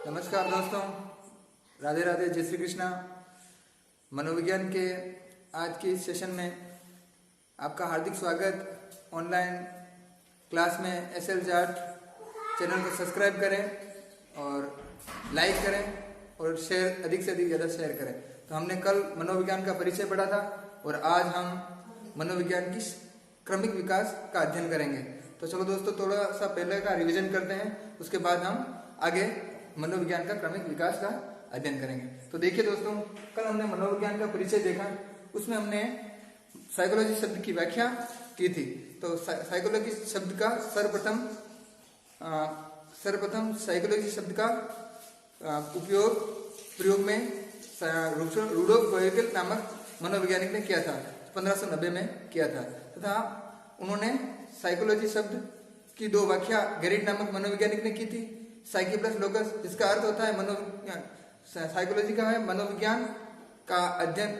नमस्कार दोस्तों, राधे राधे, जय श्री कृष्णा। मनोविज्ञान के आज के इस सेशन में आपका हार्दिक स्वागत। ऑनलाइन क्लास में एसएल चार्ट चैनल को सब्सक्राइब करें और लाइक करें और शेयर, अधिक से अधिक ज़्यादा शेयर करें। तो हमने कल मनोविज्ञान का परिचय पढ़ा था और आज हम मनोविज्ञान की क्रमिक विकास का अध्ययन करेंगे। तो चलो दोस्तों, थोड़ा सा पहले का रिवीजन करते हैं, उसके बाद हम आगे मनोविज्ञान का क्रमिक विकास का अध्ययन करेंगे। तो देखिए दोस्तों, कल हमने मनोविज्ञान का परिचय देखा, उसमें हमने साइकोलॉजी शब्द की व्याख्या की थी। तो साइकोलॉजी शब्द का सर्वप्रथम साइकोलॉजी शब्द का प्रयोग में रूडोल्फ गोएगेल नामक मनोवैज्ञानिक ने किया था, 1590 में किया था। तथा उन्होंने साइकोलॉजी शब्द की दो व्याख्या गेरिट नामक मनोवैज्ञानिक ने की थी। साइकी प्लस लोकस, जिसका अर्थ होता है मनोविज्ञान, साइकोलॉजी का है मनोविज्ञान का अध्ययन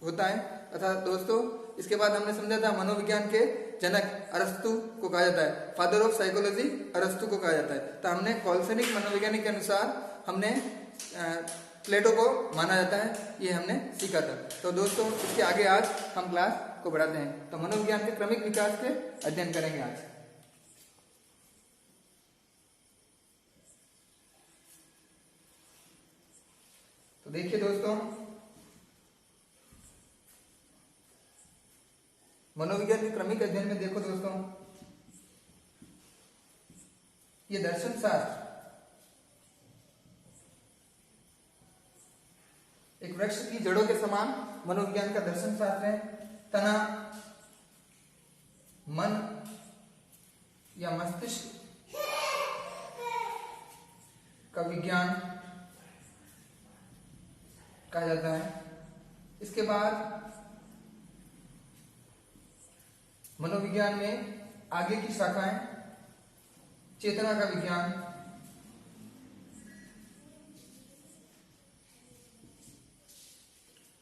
होता है। तथा दोस्तों, इसके बाद हमने समझा था मनोविज्ञान के जनक अरस्तु को कहा जाता है, फादर ऑफ साइकोलॉजी अरस्तु को कहा जाता है। तो हमने कॉल्सनिक मनोवैज्ञानिक के अनुसार हमने प्लेटो को माना जाता है, ये हमने सीखा था। तो दोस्तों, इसके आगे आज हम क्लास को बढ़ाते हैं। तो मनोविज्ञान के क्रमिक विकास के अध्ययन करेंगे आज। तो देखिए दोस्तों, मनोविज्ञान के क्रमिक अध्ययन में देखो दोस्तों, ये दर्शन शास्त्र एक वृक्ष की जड़ों के समान मनोविज्ञान का दर्शन शास्त्र है। तना, मन या मस्तिष्क का विज्ञान कहा जाता है। इसके बाद मनोविज्ञान में आगे की शाखाएं चेतना का विज्ञान,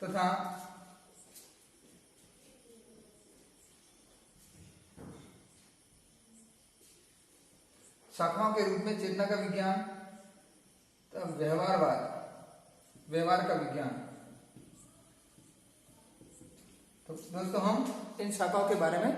तथा शाखाओं के रूप में चेतना का विज्ञान, तब व्यवहारवाद, व्यवहार का विज्ञान। तो दोस्तों, हम इन शाखाओं के बारे में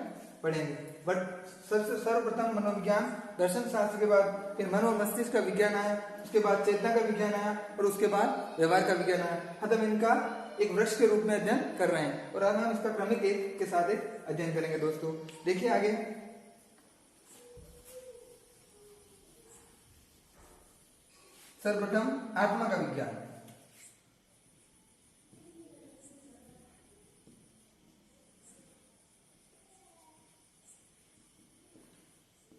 पढ़ेंगे। बट सर्वप्रथम मनोविज्ञान दर्शन शास्त्र के बाद फिर मन और मस्तिष्क का विज्ञान आया, उसके बाद चेतना का विज्ञान आया और उसके बाद व्यवहार का विज्ञान आया। हम इनका एक वृक्ष के रूप में अध्ययन कर रहे हैं और आज हम इसका क्रमिक एक के साथ एक अध्ययन करेंगे। दोस्तों देखिए आगे, सर्वप्रथम आत्मा का विज्ञान।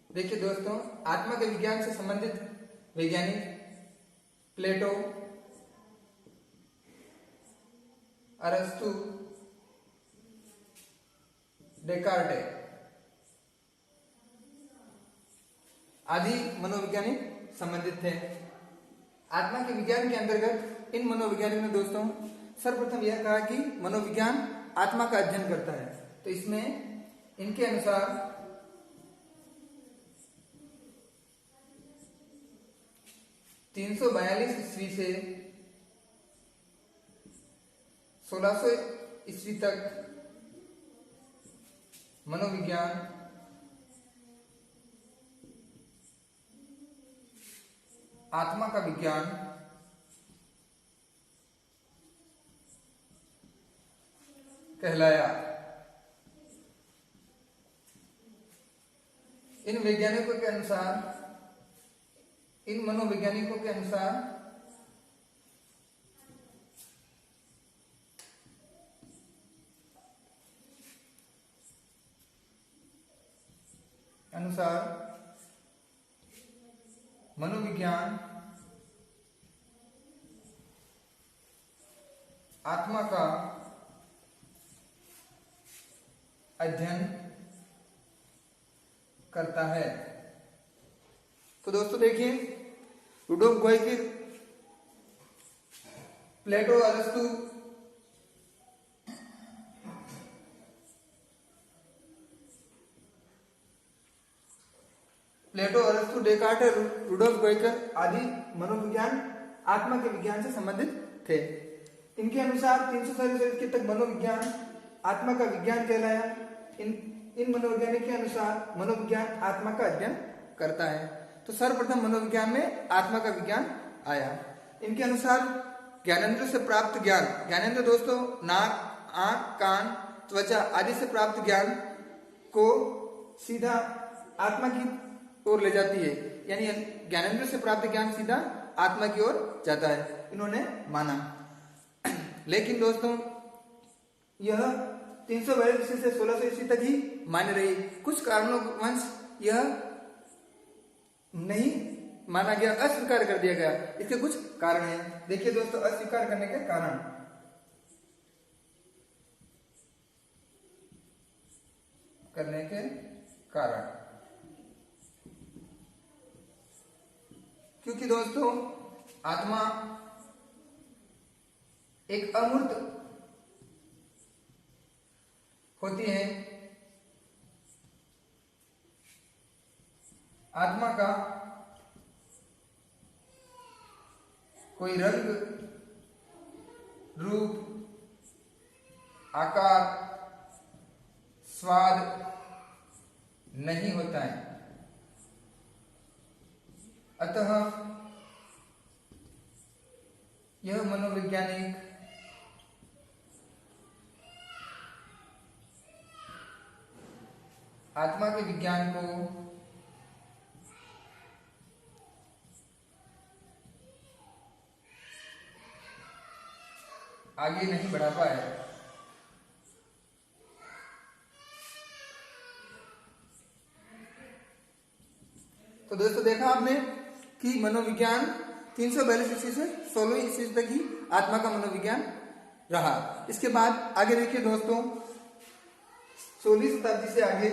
देखिए दोस्तों, आत्मा के विज्ञान से संबंधित वैज्ञानिक प्लेटो, अरस्तु, डेकार्टे आदि मनोवैज्ञानिक संबंधित थे। आत्मा के विज्ञान के अंतर्गत इन मनोवैज्ञानिक ने दोस्तों सर्वप्रथम यह कहा कि मनोविज्ञान आत्मा का अध्ययन करता है। तो इसमें इनके अनुसार 342 ईस्वी से 1600 ईस्वी तक मनोविज्ञान आत्मा का विज्ञान कहलाया। इन वैज्ञानिकों के अनुसार, इन मनोवैज्ञानिकों के अनुसार मनोविज्ञान आत्मा का अध्ययन करता है। तो दोस्तों देखिए, रूडोल्फ गोएगेल, प्लेटो, अरस्तु, प्लेटो, अरस्तु, डेकार्ट, रुडोल्फ गोइकर आदि मनोविज्ञान आत्मा के विज्ञान से संबंधित थे। इनके अनुसार 300 तक मनोविज्ञान आत्मा का विज्ञान कहलाया। इन मनोवैज्ञानिक के अनुसार मनोविज्ञान आत्मा का अध्ययन करता है। तो सर्वप्रथम मनोविज्ञान में आत्मा का विज्ञान आया। इनके अनुसार ज्ञानेंद्र से प्राप्त ज्ञान, ज्ञानेंद्र दोस्तों नाक, आंख, कान, त्वचा आदि से प्राप्त ज्ञान को सीधा आत्मा की ओर ले जाती है, यानी ज्ञानेंद्र से प्राप्त ज्ञान सीधा आत्मा की ओर जाता है, इन्होंने माना। लेकिन दोस्तों यह 342 ईस्वी से 1600 ईस्वी तक ही मान्य रही। कुछ कारणों वंश यह नहीं माना गया, अस्वीकार कर दिया गया। इसके कुछ कारण हैं। देखिए दोस्तों, अस्वीकार करने के कारण। क्योंकि दोस्तों आत्मा एक अमूर्त होती है। आत्मा का कोई रंग, रूप, आकार, स्वाद नहीं होता है। अतः यह मनोवैज्ञानिक आत्मा के विज्ञान को आगे नहीं बढ़ा पाए। तो दोस्तों देखा आपने कि मनोविज्ञान 342 ईस्वी से 16 ईस्वी तक ही आत्मा का मनोविज्ञान रहा। इसके बाद आगे देखिए दोस्तों, 16वीं शताब्दी से आगे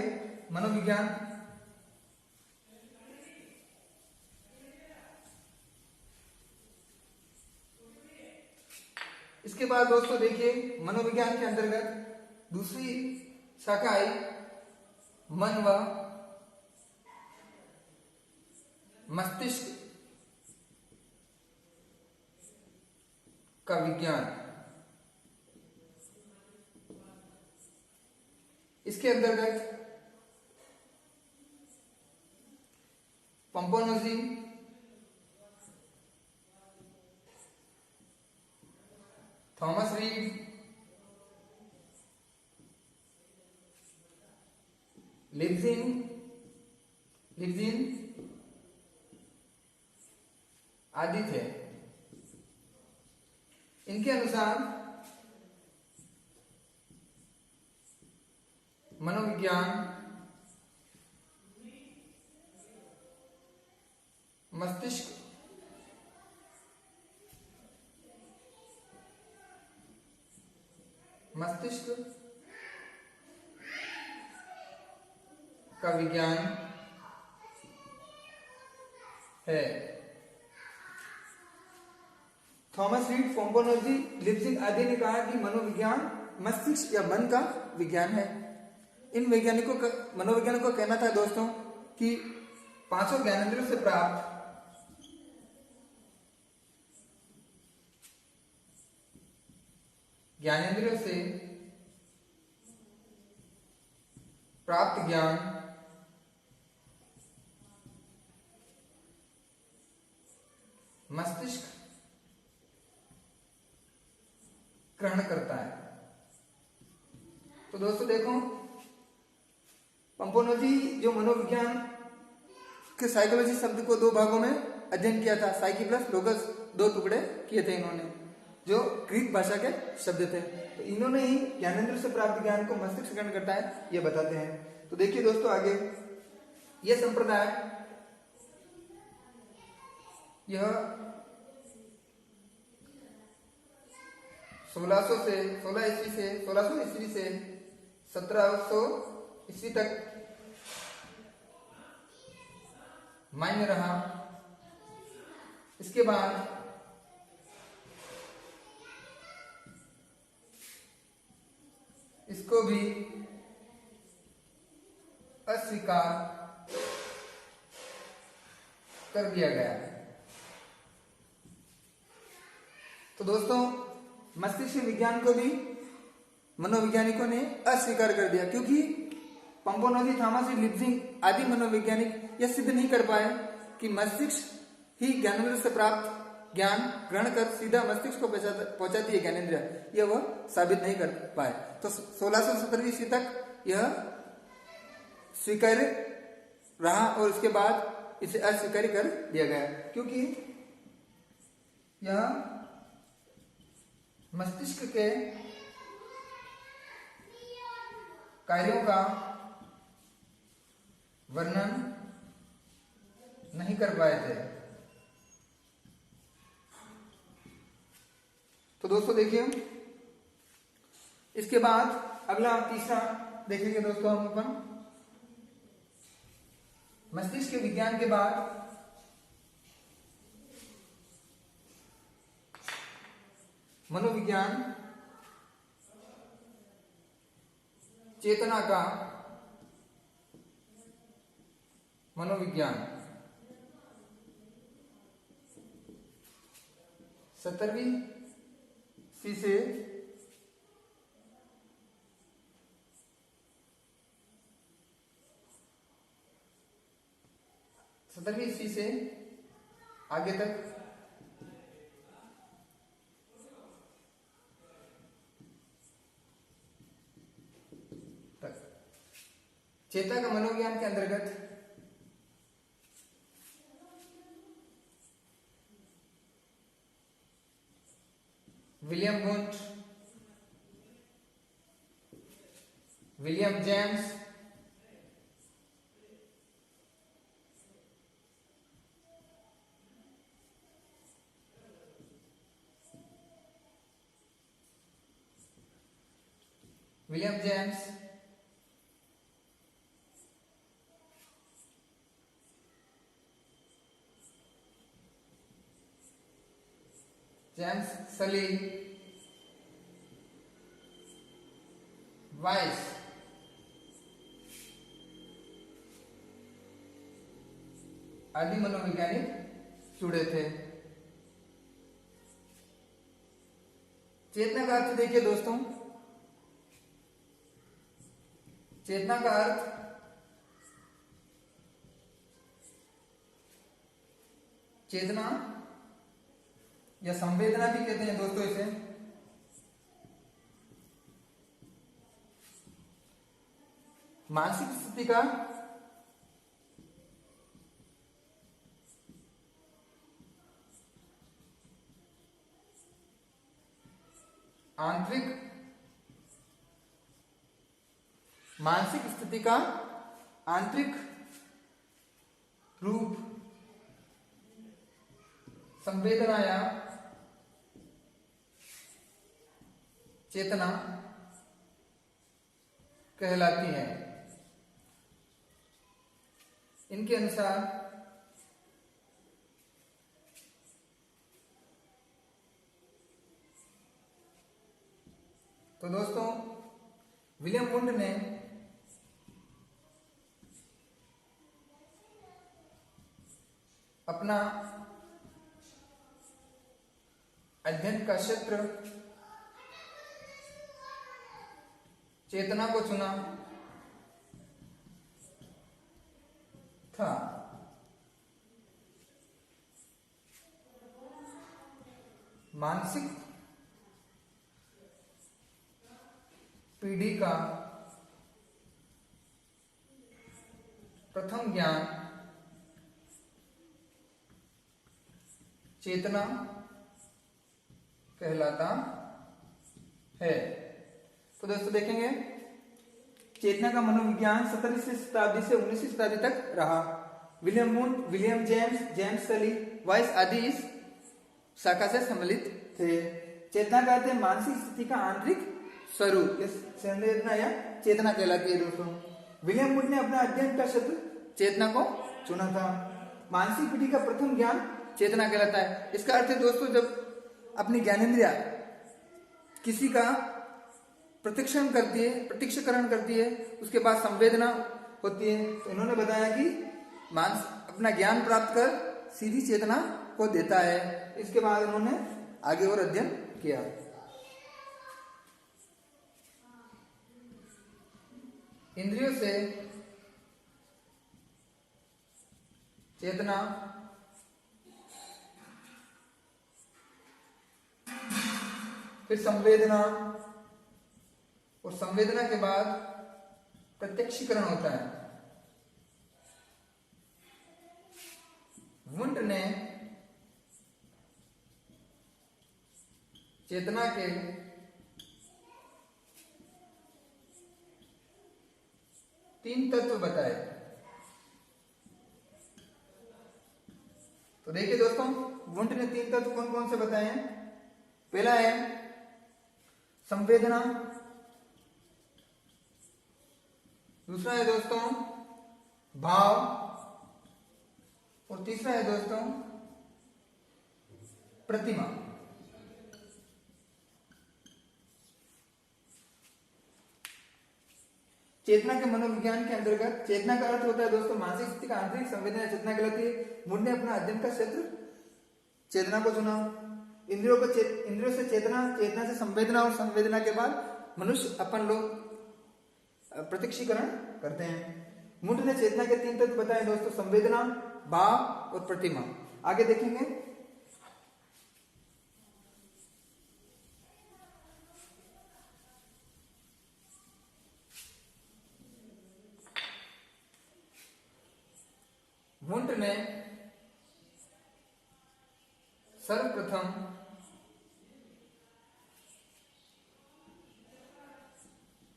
मनोविज्ञान इसके बाद दोस्तों देखिए मनोविज्ञान के अंतर्गत दूसरी शाखा आई मन व मस्तिष्क का विज्ञान। इसके अंतर्गत पंपोनोजी, थॉमस रीड, लिब्जिन आदि थे। इनके अनुसार मनोविज्ञान मस्तिष्क का विज्ञान है। थॉमस रीड, पोम्पोनोजी, लिप्सिंग आदि ने कहा कि मनोविज्ञान मस्तिष्क या मन का विज्ञान है। इन वैज्ञानिकों का, मनोवैज्ञानिकों का कहना था दोस्तों कि पांचों ज्ञानेंद्रियों से प्राप्त ज्ञान मस्तिष्क ग्रहण करता है। तो दोस्तों देखो, पंपोनोजी जो मनोविज्ञान के साइकोलॉजी शब्द को दो भागों में अध्ययन किया था, साइकी प्लस लोगस, दो टुकड़े किए थे इन्होंने, जो ग्रीक भाषा के शब्द थे। तो इन्होंने ही ज्ञानेंद्र से प्राप्त ज्ञान को मस्तिष्क ग्रहण करता है, ये बताते हैं। तो देखिए दोस्तों आगे, यह संप्रदाय यह 1600 ईस्वी से 1700 ईस्वी तक मान्य रहा। इसके बाद इसको भी अस्वीकार कर दिया गया। तो दोस्तों, मस्तिष्क विज्ञान को भी मनोवैज्ञानिकों ने अस्वीकार कर दिया, क्योंकि पंपोनोजी, थॉमस लिप्सिंग आदि मनोवैज्ञानिक यह सिद्ध नहीं कर पाए कि मस्तिष्क ही ज्ञानेंद्र से प्राप्त ज्ञान ग्रहण कर सीधा मस्तिष्क को पहुंचाती है ज्ञानेंद्रिय, यह वह साबित नहीं कर पाए। तो 1617 ईस्वी तक यह स्वीकार्य रहा और उसके बाद इसे अस्वीकार कर दिया गया, क्योंकि यह मस्तिष्क के कार्यों का वर्णन नहीं कर पाए थे। तो दोस्तों देखिए, इसके बाद अगला तीसरा देखेंगे दोस्तों हम अपन मस्तिष्क के विज्ञान के बाद मनोविज्ञान चेतना का मनोविज्ञान 17वीं ईस्वी से 17वीं ईस्वी से आगे तक चेतना का मनोविज्ञान के अंतर्गत William Wundt, William James, William James James सली, वाइस आदि मनोवैज्ञानिक जुड़े थे। चेतना का अर्थ देखिए दोस्तों, चेतना का अर्थ चेतना या संवेदना भी कहते हैं दोस्तों इसे, मानसिक स्थिति का आंतरिक मानसिक स्थिति का आंतरिक रूप संवेदना या चेतना कहलाती है। इनके अनुसार तो दोस्तों, विलियम वुंट ने अपना अध्ययन का क्षेत्र चेतना को चुना था। मानसिक पीढ़ी का प्रथम ज्ञान चेतना कहलाता है। तो दोस्तों देखेंगे, चेतना का मनोविज्ञान 17वीं शताब्दी से 19वीं शताब्दी तक रहा। William Wundt, William James, James सली, वाइस आदि इस शाखा से सम्मिलित थे। चेतना का अर्थ है मानसिक स्थिति का आंतरिक स्वरूप, संवेदना या चेतना कहलाती है दोस्तों। विलियम वुंट ने अपना अध्ययन का क्षेत्र चेतना को चुना था। मानसिक पीढ़ी का प्रथम ज्ञान चेतना कहलाता है। इसका अर्थ है दोस्तों, जब अपनी ज्ञानेंद्रिया किसी का प्रत्यक्षकरण करती है, उसके बाद संवेदना होती है। तो इन्होंने बताया कि अपना ज्ञान प्राप्त कर सीधी चेतना को देता है। इसके बाद उन्होंने आगे और अध्ययन किया। इंद्रियों से चेतना फिर संवेदना और संवेदना के बाद प्रत्यक्षीकरण होता है। वुंट ने चेतना के तीन तत्व बताए। तो देखिए दोस्तों, वुंट ने तीन तत्व कौन कौन से बताए हैं। पहला है संवेदना, दूसरा है दोस्तों भाव, और तीसरा है दोस्तों प्रतिमा। चेतना के मनोविज्ञान के अंतर्गत चेतना का अर्थ होता है दोस्तों मानसिक स्थिति का आंतरिक संवेदना चेतना कहलाती है। वुंट ने अपना अध्ययन का क्षेत्र चेतना को चुना। इंद्रियों से चेतना, चेतना से संवेदना, और संवेदना के बाद मनुष्य अपन लोग प्रत्यक्षीकरण करते हैं। वुंट ने चेतना के तीन तत्व बताए दोस्तों, संवेदना, भाव और प्रतिमा। आगे देखेंगे। वुंट ने सर्वप्रथम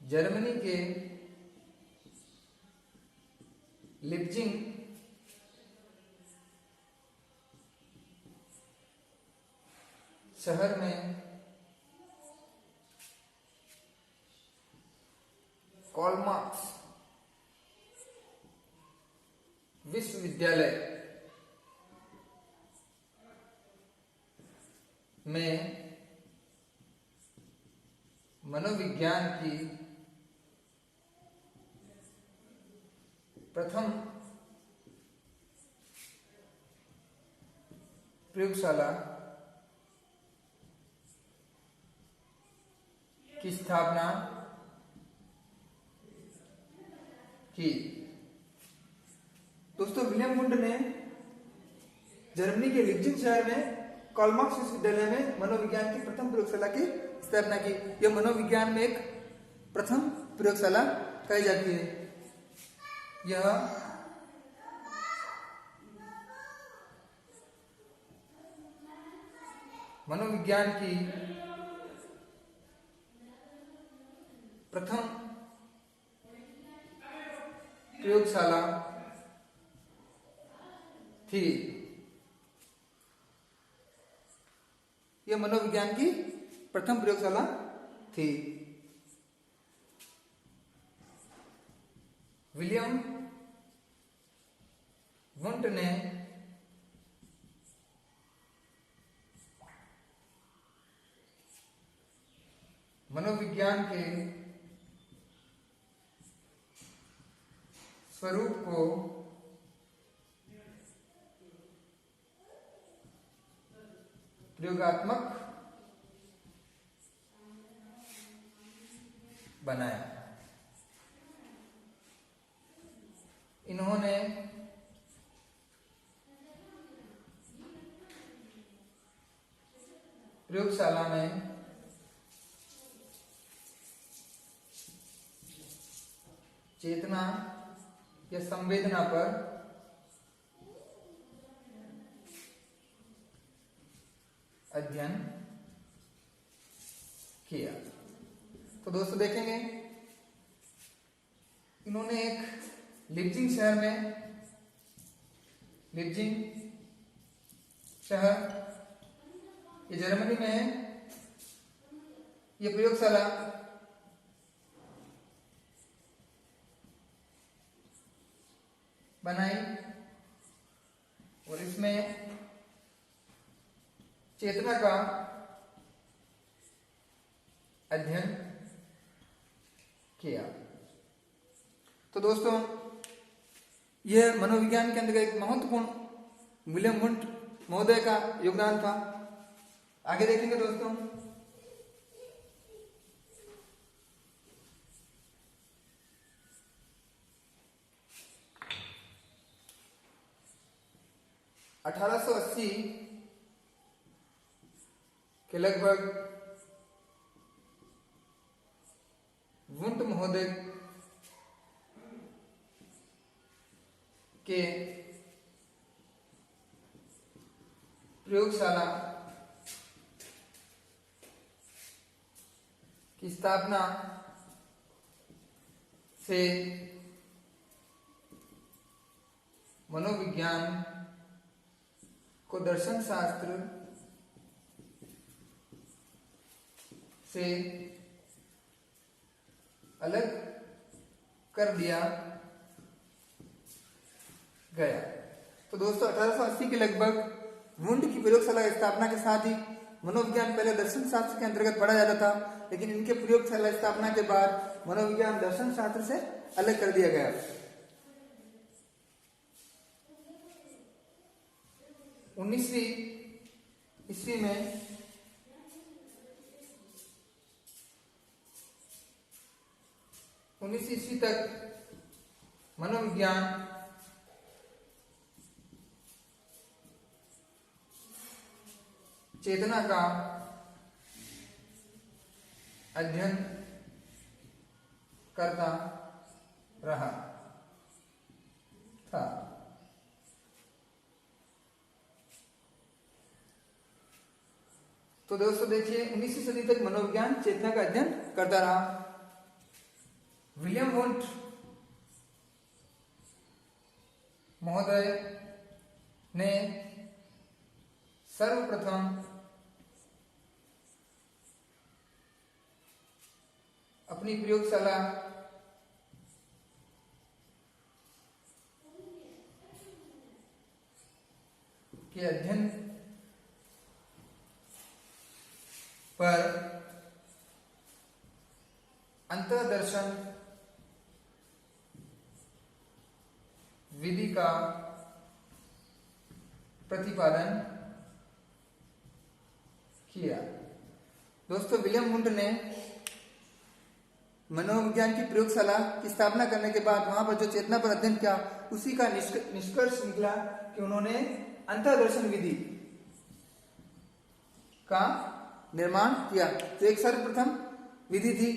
जर्मनी के लिप्जिंग शहर में कार्ल मार्क्स विश्वविद्यालय में मनोविज्ञान की प्रथम प्रयोगशाला की स्थापना की। दोस्तों, विलियम वुंट ने जर्मनी के लिप्जिंग शहर में कार्ल मार्क्स विश्वविद्यालय में मनोविज्ञान की प्रथम प्रयोगशाला की स्थापना की। यह मनोविज्ञान में एक प्रथम प्रयोगशाला कही जाती है। यह मनोविज्ञान की प्रथम प्रयोगशाला थी। यह मनोविज्ञान की प्रथम प्रयोगशाला थी। विलियम वुंट ने मनोविज्ञान के स्वरूप को प्रयोगात्मक बनाया। इन्होंने प्रयोगशाला में चेतना या संवेदना पर अध्ययन किया। तो दोस्तों देखेंगे, इन्होंने एक लिप्जिंग शहर में, लिप्जिंग शहर ये जर्मनी में है, ये प्रयोगशाला बनाई और इसमें चेतना का अध्ययन किया। तो दोस्तों, यह मनोविज्ञान के अंदर एक महत्वपूर्ण विलियम वुंट महोदय का योगदान था। आगे देखेंगे दोस्तों, (1880) के लगभग वुंट महोदय के प्रयोगशाला की स्थापना से मनोविज्ञान को दर्शन शास्त्र से अलग कर दिया गया। तो दोस्तों 1880 के लगभग वुंट की प्रयोगशाला की स्थापना के साथ ही मनोविज्ञान पहले दर्शन शास्त्र के अंतर्गत पढ़ा जाता था, लेकिन इनके प्रयोगशाला स्थापना के बाद मनोविज्ञान दर्शन शास्त्र से अलग कर दिया गया। 19वीं ईस्वी में तक मनोविज्ञान चेतना का अध्ययन करता रहा था। तो दोस्तों देखिए, 19वीं सदी तक मनोविज्ञान चेतना का अध्ययन करता रहा। विलियम वुंट महोदय ने सर्वप्रथम अपनी प्रयोगशाला के अध्ययन पर अंतर्दर्शन विधि का प्रतिपादन किया। दोस्तों विलियम वुंट ने मनोविज्ञान की प्रयोगशाला की स्थापना करने के बाद वहां पर जो चेतना पर अध्ययन किया, उसी का निष्कर्ष निकला कि उन्होंने अंतर्दर्शन विधि का निर्माण किया। तो एक सर्वप्रथम विधि थी,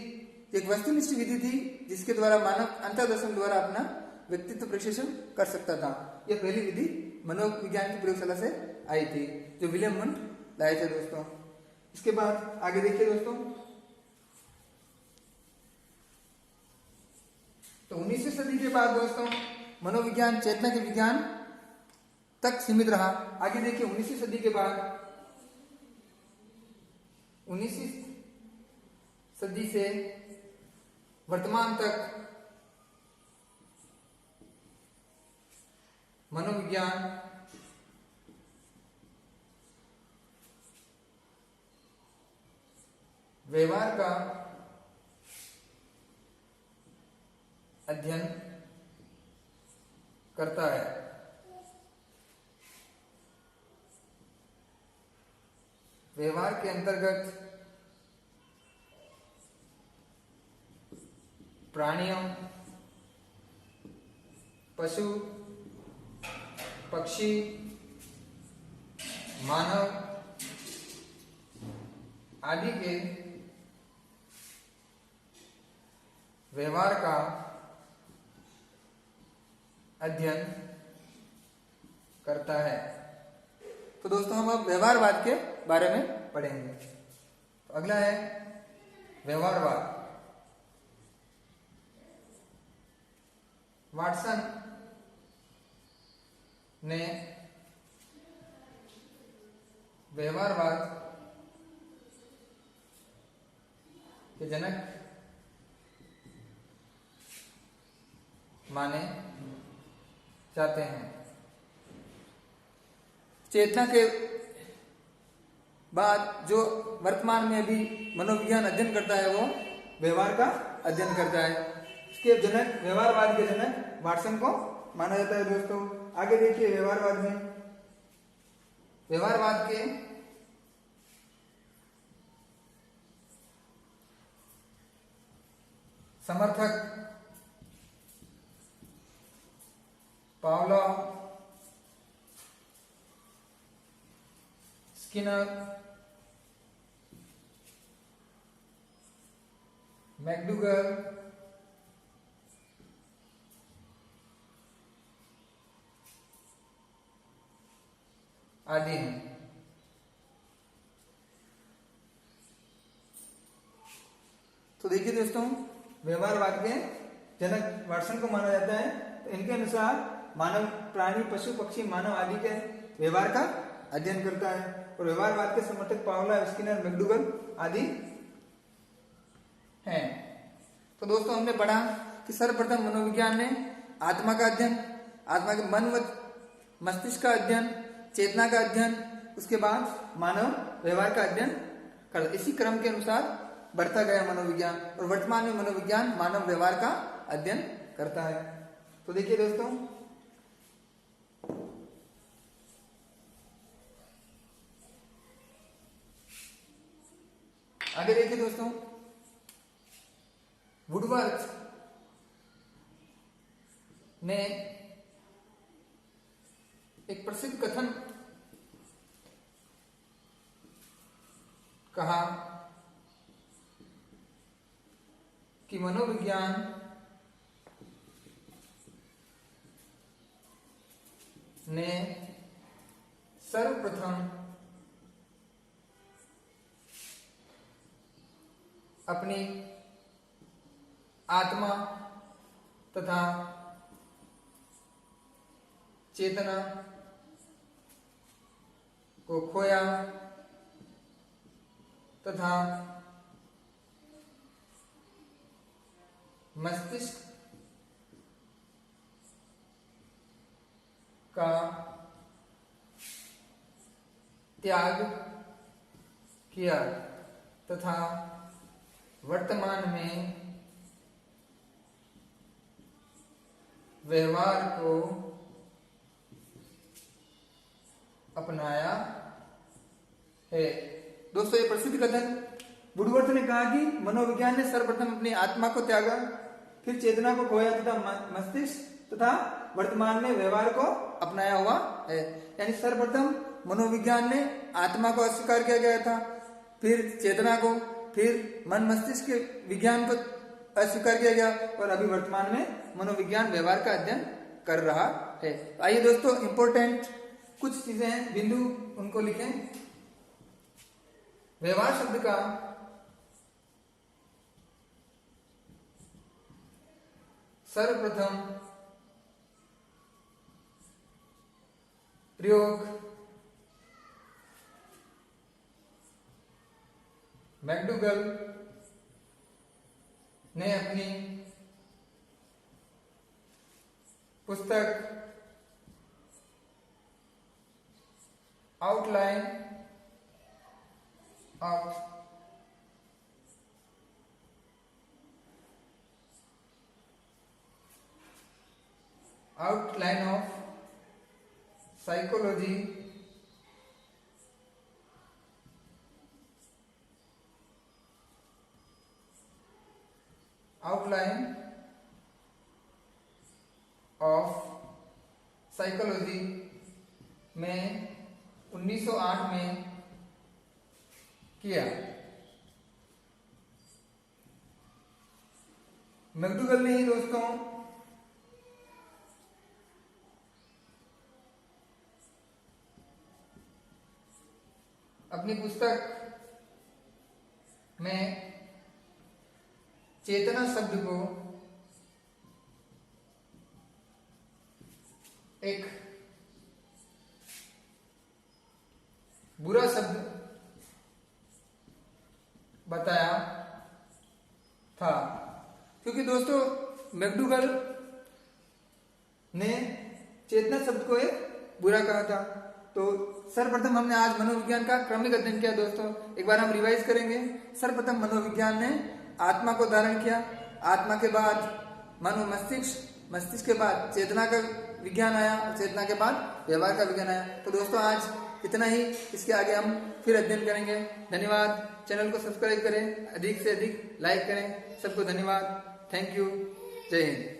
एक वस्तुनिष्ठ विधि थी, जिसके द्वारा मानव अंतर्दर्शन द्वारा अपना व्यक्तित्व प्रशिक्षण कर सकता था। यह पहली विधि मनोविज्ञान की प्रयोगशाला से आई थी, जो विलियम वुंट लाए थे दोस्तों। इसके बाद आगे देखिए दोस्तों, तो 19वीं सदी के बाद दोस्तों मनोविज्ञान चेतना के विज्ञान तक सीमित रहा। आगे देखिए 19वीं सदी के बाद 19वीं सदी से वर्तमान तक मनोविज्ञान व्यवहार का अध्ययन करता है। व्यवहार के अंतर्गत प्राणियों, पशु, पक्षी, मानव आदि के व्यवहार का अध्ययन करता है। तो दोस्तों हम अब व्यवहारवाद के बारे में पढ़ेंगे। तो अगला है व्यवहारवाद। वाटसन ने व्यवहारवाद के जनक माने जाते हैं। चेतना के बाद जो वर्तमान में भी मनोविज्ञान अध्ययन करता है, वो व्यवहार का अध्ययन करता है। इसके जनक, व्यवहारवाद के जनक वाटसन को माना जाता है दोस्तों। आगे देखिए व्यवहारवाद में व्यवहारवाद के समर्थक पावलोव, स्किनर, मैकडूगल, आदि हैं। तो देखिए दोस्तों, व्यवहारवाद के जनक वाटसन को माना जाता है। तो इनके अनुसार मानव प्राणी, पशु, पक्षी, मानव आदि के व्यवहार का अध्ययन करता है। और व्यवहारवाद के समर्थक पावलोव, स्किनर, मैकडूगल आदि हैं। तो दोस्तों, हमने पढ़ा कि सर्वप्रथम मनोविज्ञान ने आत्मा का अध्ययन, आत्मा के मन व मस्तिष्क का अध्ययन, चेतना का अध्ययन, उसके बाद मानव व्यवहार का अध्ययन कर, इसी क्रम के अनुसार बढ़ता गया मनोविज्ञान। और वर्तमान में मनोविज्ञान मानव व्यवहार का अध्ययन करता है। तो देखिए दोस्तों, आगे देखिए दोस्तों, वुडवर्थ ने एक प्रसिद्ध कथन कहा कि मनोविज्ञान ने सर्वप्रथम अपनी आत्मा तथा चेतना को खोया तथा मस्तिष्क का त्याग किया तथा वर्तमान में व्यवहार को अपनाया है। दोस्तों, ये प्रसिद्ध कथन वुडवर्थ ने कहा कि मनोविज्ञान ने सर्वप्रथम अपनी आत्मा को त्यागा, फिर चेतना को खोया तथा मस्तिष्क तथा वर्तमान में व्यवहार को अपनाया हुआ है। यानी सर्वप्रथम मनोविज्ञान ने आत्मा को अस्वीकार किया गया था, फिर चेतना को, फिर मन मस्तिष्क के विज्ञान को अस्वीकार किया गया, और अभी वर्तमान में मनोविज्ञान व्यवहार का अध्ययन कर रहा है। आइए दोस्तों, इंपॉर्टेंट कुछ चीजें हैं, बिंदु उनको लिखें। व्यवहार शब्द का सर्वप्रथम प्रयोग मैकडूगल ने अपनी पुस्तक outline of psychology outline of psychology में 1908 में किया। मैकडूगल ने ही दोस्तों अपनी पुस्तक में चेतना शब्द को एक बुरा शब्द बताया था, क्योंकि दोस्तों मैकडूगल ने चेतना शब्द को एक बुरा कहा था। तो सर्वप्रथम हमने आज मनोविज्ञान का क्रमिक अध्ययन किया दोस्तों। एक बार हम रिवाइज करेंगे। सर्वप्रथम मनोविज्ञान ने आत्मा को धारण किया, आत्मा के बाद मन व मस्तिष्क, मस्तिष्क के बाद चेतना का विज्ञान आया, चेतना के बाद व्यवहार का विज्ञान आया। तो दोस्तों आज इतना ही, इसके आगे हम फिर अध्ययन करेंगे। धन्यवाद। चैनल को सब्सक्राइब करें, अधिक से अधिक लाइक करें। सबको धन्यवाद। Thank you. जय हिंद।